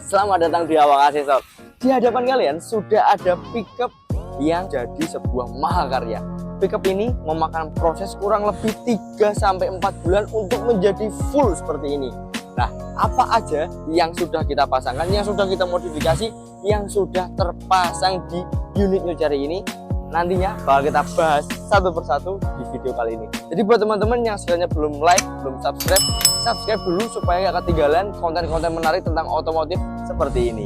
Selamat datang di Awang Asesor. Di hadapan kalian sudah ada pickup yang jadi sebuah mahakarya. Pickup ini memakan proses kurang lebih 3-4 bulan untuk menjadi full seperti ini. Nah, apa aja yang sudah kita pasangkan, yang sudah kita modifikasi, yang sudah terpasang di unit New Cherry ini, nantinya bakal kita bahas satu persatu di video kali ini. Jadi buat teman-teman yang sekiranya belum like, belum subscribe dulu supaya gak ketinggalan konten-konten menarik tentang otomotif seperti ini.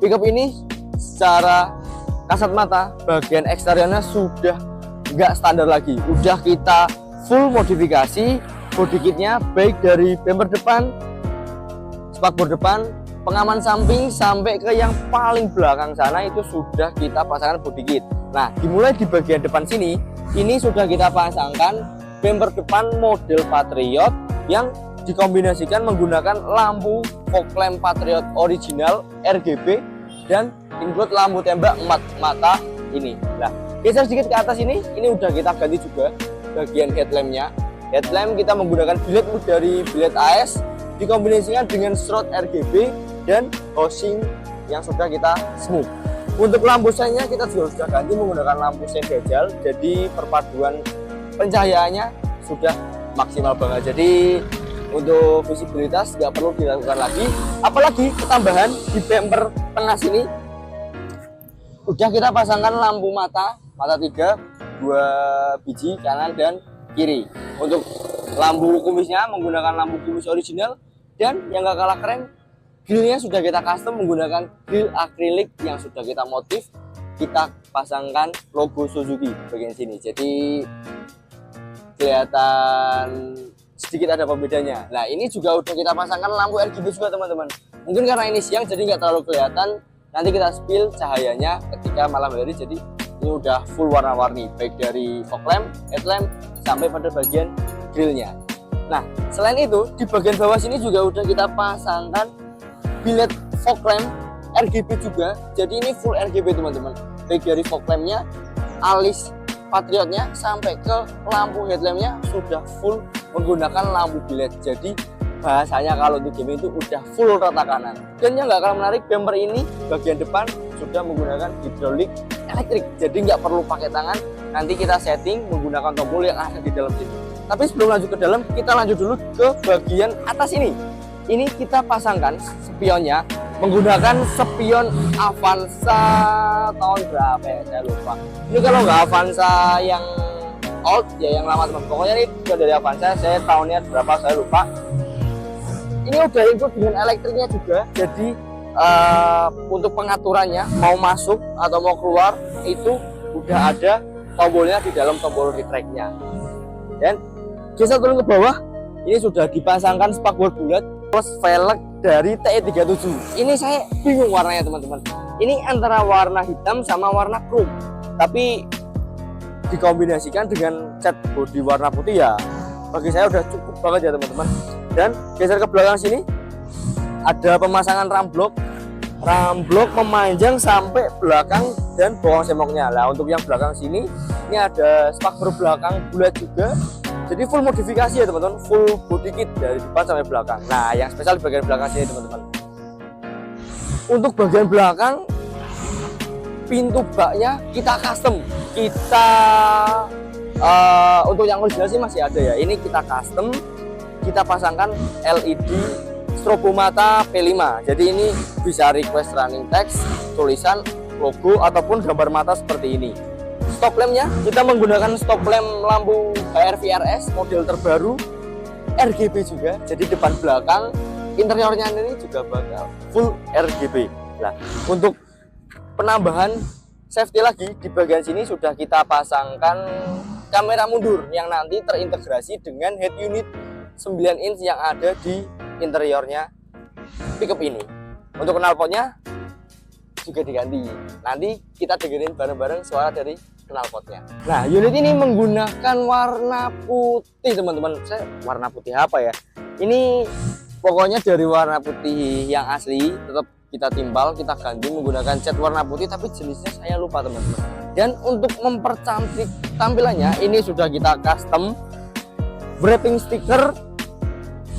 Pickup ini secara kasat mata bagian eksteriornya sudah nggak standar lagi, udah kita full modifikasi. Body kitnya baik dari bumper depan, spakbor depan, pengaman samping sampai ke yang paling belakang sana itu sudah kita pasangkan body kit. Nah, dimulai di bagian depan sini, ini sudah kita pasangkan bumper depan model Patriot yang dikombinasikan menggunakan lampu fog lamp Patriot original RGB dan include lampu tembak empat mata ini. Nah, geser sedikit ke atas ini udah kita ganti juga bagian headlampnya. Headlamp kita menggunakan biled dari biled AS dikombinasikan dengan strut RGB dan housing yang sudah kita smooth. Untuk lampu seinnya kita juga sudah ganti menggunakan lampu sein gajal, jadi perpaduan pencahayaannya sudah maksimal banget. Jadi untuk visibilitas nggak perlu dilakukan lagi, apalagi ketambahan di bumper tengah sini udah kita pasangkan lampu mata 3, 2 biji kanan dan kiri. Untuk lampu kumisnya menggunakan lampu kumis original, dan yang gak kalah keren, grillnya sudah kita custom menggunakan grill akrilik yang sudah kita motif, kita pasangkan logo Suzuki bagian sini, jadi kelihatan sedikit ada pembedanya. Nah, ini juga udah kita pasangkan lampu RGB juga teman-teman. Mungkin karena ini siang jadi nggak terlalu kelihatan, nanti kita spill cahayanya ketika malam hari, jadi ini udah full warna-warni baik dari fog lamp, headlamp sampai pada bagian grillnya. Nah, selain itu di bagian bawah sini juga udah kita pasangkan biled fog lamp RGB juga, jadi ini full RGB teman-teman, baik dari fog lampnya, alis Patriotnya sampai ke lampu headlampnya sudah full menggunakan lampu biled. Jadi bahasanya kalau untuk game itu udah full rata kanan. Dan yang nggak kalah menarik, bumper ini bagian depan sudah menggunakan hidrolik elektrik, jadi nggak perlu pakai tangan. Nanti kita setting menggunakan tombol yang ada di dalam sini. Tapi sebelum lanjut ke dalam, kita lanjut dulu ke bagian atas ini. Ini kita pasangkan spionnya menggunakan spion Avanza tahun berapa ya, saya lupa. Ini kalau nggak Avanza yang old ya, yang lama teman. Pokoknya ini juga dari Avanza, saya tahunnya berapa saya lupa. Ini udah include dengan elektriknya juga, jadi untuk pengaturannya mau masuk atau mau keluar itu udah ada tombolnya di dalam tombol retract-nya. Dan geser turun ke bawah, ini sudah dipasangkan spakbor bulat plus velg dari TE37. Ini saya bingung warnanya teman-teman. Ini antara warna hitam sama warna chrome, tapi dikombinasikan dengan cat bodi warna putih ya, bagi saya udah cukup banget ya teman-teman. Dan geser ke belakang sini ada pemasangan ram blok memanjang sampai belakang dan bawah semoknya. Nah, untuk yang belakang sini ini ada spakbor belakang bulat juga, jadi full modifikasi ya teman-teman, full body kit dari depan sampai belakang. Nah, yang spesial di bagian belakang sini teman-teman, untuk bagian belakang pintu baknya kita custom. Untuk yang original sih masih ada ya, ini kita custom, kita pasangkan LED strobo mata P5. Jadi ini bisa request running text, tulisan, logo ataupun gambar mata seperti ini. Stop lampnya kita menggunakan stop lamp lampu HRVRS model terbaru RGB juga, jadi depan belakang interiornya ini juga bakal full RGB. Nah, untuk penambahan safety lagi di bagian sini sudah kita pasangkan kamera mundur yang nanti terintegrasi dengan head unit 9 inch yang ada di interiornya pickup ini. Untuk knalpotnya juga diganti. Nanti kita dengerin bareng-bareng suara dari knalpotnya. Nah, unit ini menggunakan warna putih teman-teman. Saya warna putih apa ya? Ini pokoknya dari warna putih yang asli tetap kita timbal, kita ganti menggunakan cat warna putih, tapi jenisnya saya lupa teman-teman. Dan untuk mempercantik tampilannya, ini sudah kita custom wrapping stiker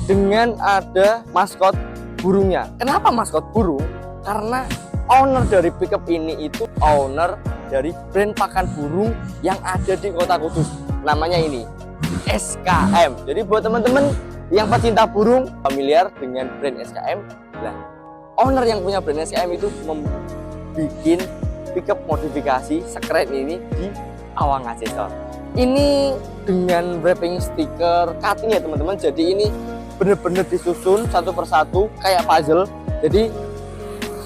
dengan ada maskot burungnya. Kenapa maskot burung? Karena owner dari pickup ini itu owner dari brand pakan burung yang ada di Kota Kudus. Namanya ini SKM. Jadi buat teman-teman yang pecinta burung familiar dengan brand SKM, nah owner yang punya brand SKM itu membuat pickup modifikasi sekeren ini di Awang Accessor. Ini dengan wrapping stiker cutting ya teman-teman. Jadi ini benar-benar disusun satu persatu kayak puzzle. Jadi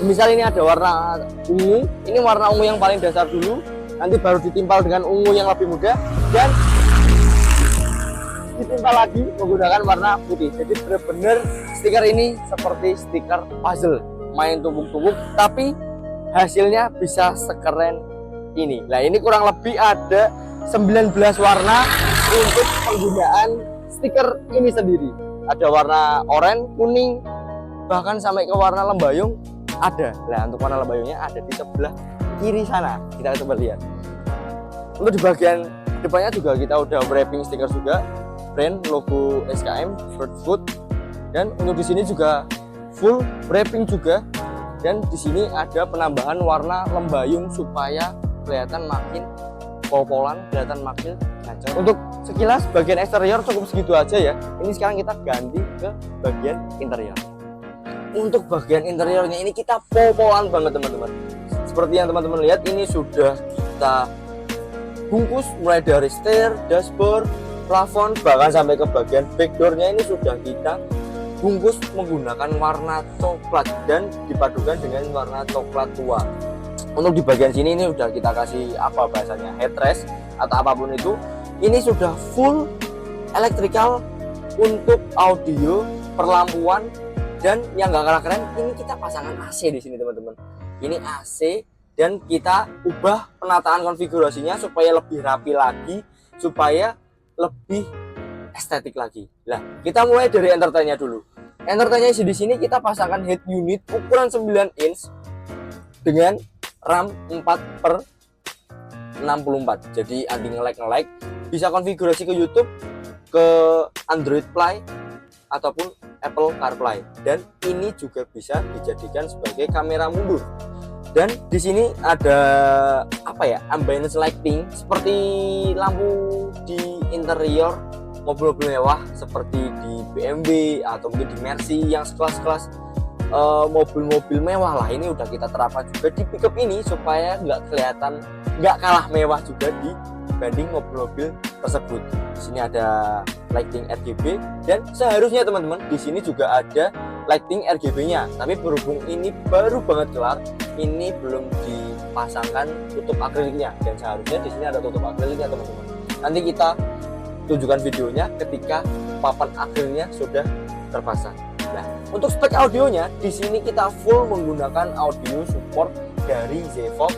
misal ini ada warna ungu, ini warna ungu yang paling dasar dulu, nanti baru ditimpal dengan ungu yang lebih muda, dan ditimpal lagi menggunakan warna putih. Jadi benar-benar stiker ini seperti stiker puzzle, main tumpuk-tumpuk, tapi hasilnya bisa sekeren ini. Nah, ini kurang lebih ada 19 warna untuk penggunaan stiker ini sendiri. Ada warna oranye, kuning, bahkan sampai ke warna lembayung ada. Nah, untuk warna lembayungnya ada di sebelah kiri sana. Kita coba lihat. Untuk di bagian depannya juga kita udah wrapping stiker juga, brand logo SKM Bird Food. Dan untuk di sini juga full wrapping juga. Dan di sini ada penambahan warna lembayung supaya kelihatan makin popolan, kelihatan makin gacor. Untuk sekilas bagian eksterior cukup segitu aja ya. Ini sekarang kita ganti ke bagian interior. Untuk bagian interiornya ini kita popolan banget teman-teman. Seperti yang teman-teman lihat, ini sudah kita bungkus mulai dari setir, dashboard, plafon, bahkan sampai ke bagian backdoornya ini sudah kita bungkus menggunakan warna coklat dan dipadukan dengan warna coklat tua. Untuk di bagian sini ini sudah kita kasih apa bahasanya, headrest atau apapun itu. Ini sudah full electrical untuk audio, perlampuan, dan yang gak kalah keren, ini kita pasangan AC di sini teman-teman. Ini AC dan kita ubah penataan konfigurasinya supaya lebih rapi lagi, supaya lebih estetik lagi. Nah, kita mulai dari entertainnya dulu. Entertainnya di sini kita pasangkan head unit ukuran 9 inch dengan RAM 4/64. Jadi anti nge-lag. Bisa konfigurasi ke YouTube, ke Android Play ataupun Apple CarPlay. Dan ini juga bisa dijadikan sebagai kamera mundur. Dan di sini ada apa ya? Ambient lighting seperti lampu di interior mobil-mobil mewah seperti di BMW atau mungkin di Mercy yang sekelas-kelas mobil-mobil mewah lah. Ini udah kita terapkan juga di pickup ini supaya nggak kalah mewah juga dibanding mobil-mobil tersebut. Di sini ada lighting RGB dan seharusnya teman-teman di sini juga ada lighting RGB-nya. Tapi berhubung ini baru banget kelar, ini belum dipasangkan tutup akriliknya dan seharusnya di sini ada tutup akriliknya teman-teman. Nanti kita tunjukkan videonya ketika papan akhirnya sudah terpasang. Nah, untuk spek audionya di sini kita full menggunakan audio support dari Zevox,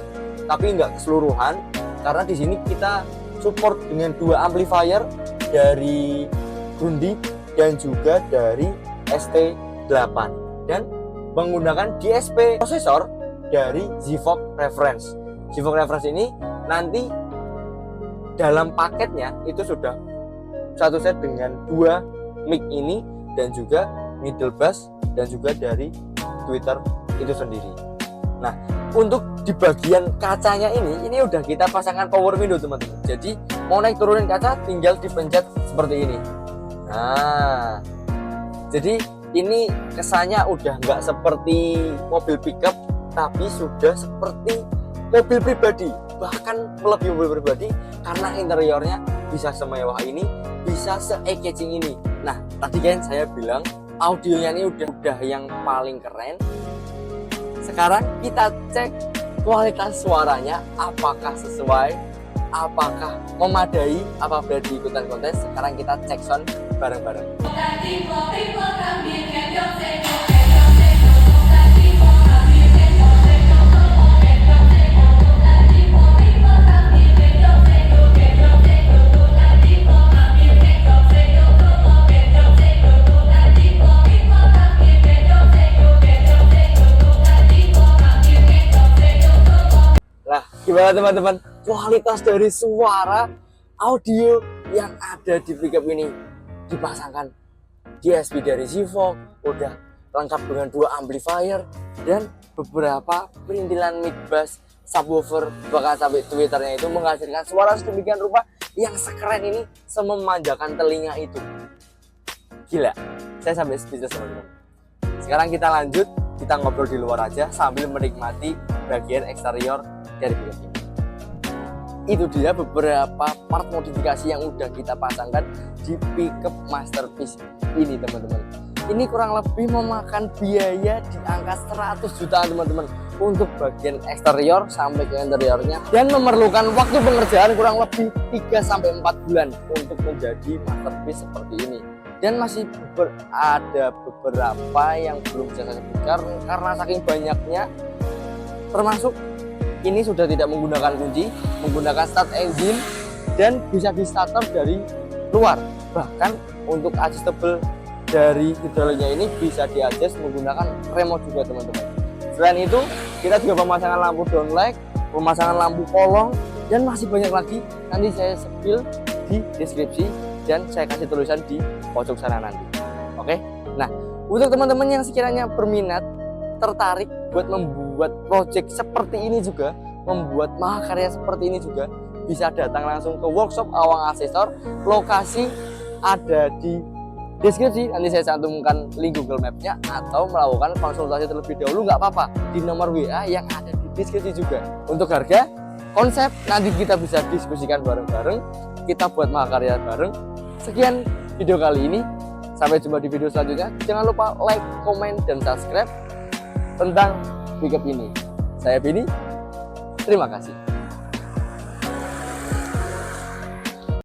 tapi nggak keseluruhan karena di sini kita support dengan 2 amplifier dari Grundig dan juga dari ST8 dan menggunakan DSP prosesor dari Zevox Reference. Zevox Reference ini nanti dalam paketnya itu sudah satu set dengan 2 mic ini dan juga middle bass dan juga dari Twitter itu sendiri. Nah, untuk di bagian kacanya ini udah kita pasangkan power window teman-teman. Jadi mau naik turunin kaca tinggal dipencet seperti ini. Nah, jadi ini kesannya udah nggak seperti mobil pickup tapi sudah seperti mobil pribadi, bahkan melebihi mobil pribadi karena interiornya bisa semewah ini, bisa se-eye-catching ini. Nah, tadi kan saya bilang audionya ini udah yang paling keren. Sekarang kita cek kualitas suaranya apakah sesuai, apakah memadai apabila diikutan kontes. Sekarang kita cek sound bareng-bareng. Gimana teman-teman, kualitas dari suara audio yang ada di pickup ini dipasangkan DSP dari Zivox, udah lengkap dengan 2 amplifier dan beberapa perintilan mic bass, subwoofer, bahkan sampai tweeternya itu menghasilkan suara sedemikian rupa yang sekeren ini, sememanjakan telinga itu. Gila, saya sampai speechless teman-teman. Sekarang kita lanjut, kita ngobrol di luar aja sambil menikmati bagian eksterior dari pickup ini. Itu dia beberapa part modifikasi yang udah kita pasangkan di pickup masterpiece ini teman-teman. Ini kurang lebih memakan biaya di angka 100 jutaan teman-teman untuk bagian eksterior sampai ke interiornya, dan memerlukan waktu pengerjaan kurang lebih 3-4 bulan untuk menjadi masterpiece seperti ini. Dan masih ada beberapa yang belum bisa saya sebutkan karena saking banyaknya, termasuk ini sudah tidak menggunakan kunci, menggunakan start engine dan bisa di starter dari luar. Bahkan untuk adjustable dari hidroliknya ini bisa di adjust menggunakan remote juga teman-teman. Selain itu kita juga pemasangan lampu downlight, pemasangan lampu kolong, dan masih banyak lagi. Nanti saya spill di deskripsi dan saya kasih tulisan di pojok sana nanti. Oke, nah untuk teman-teman yang sekiranya berminat, tertarik buat membuat project seperti ini juga, membuat mahakarya seperti ini juga, bisa datang langsung ke workshop Awang Asesor. Lokasi ada di deskripsi, nanti saya cantumkan link Google Map-nya, atau melakukan konsultasi terlebih dahulu nggak apa-apa di nomor WA yang ada di deskripsi juga. Untuk harga, konsep nanti kita bisa diskusikan bareng-bareng, kita buat mahakarya bareng. Sekian video kali ini, sampai jumpa di video selanjutnya. Jangan lupa like, komen, dan subscribe tentang pickup ini. Saya Beni, terima kasih.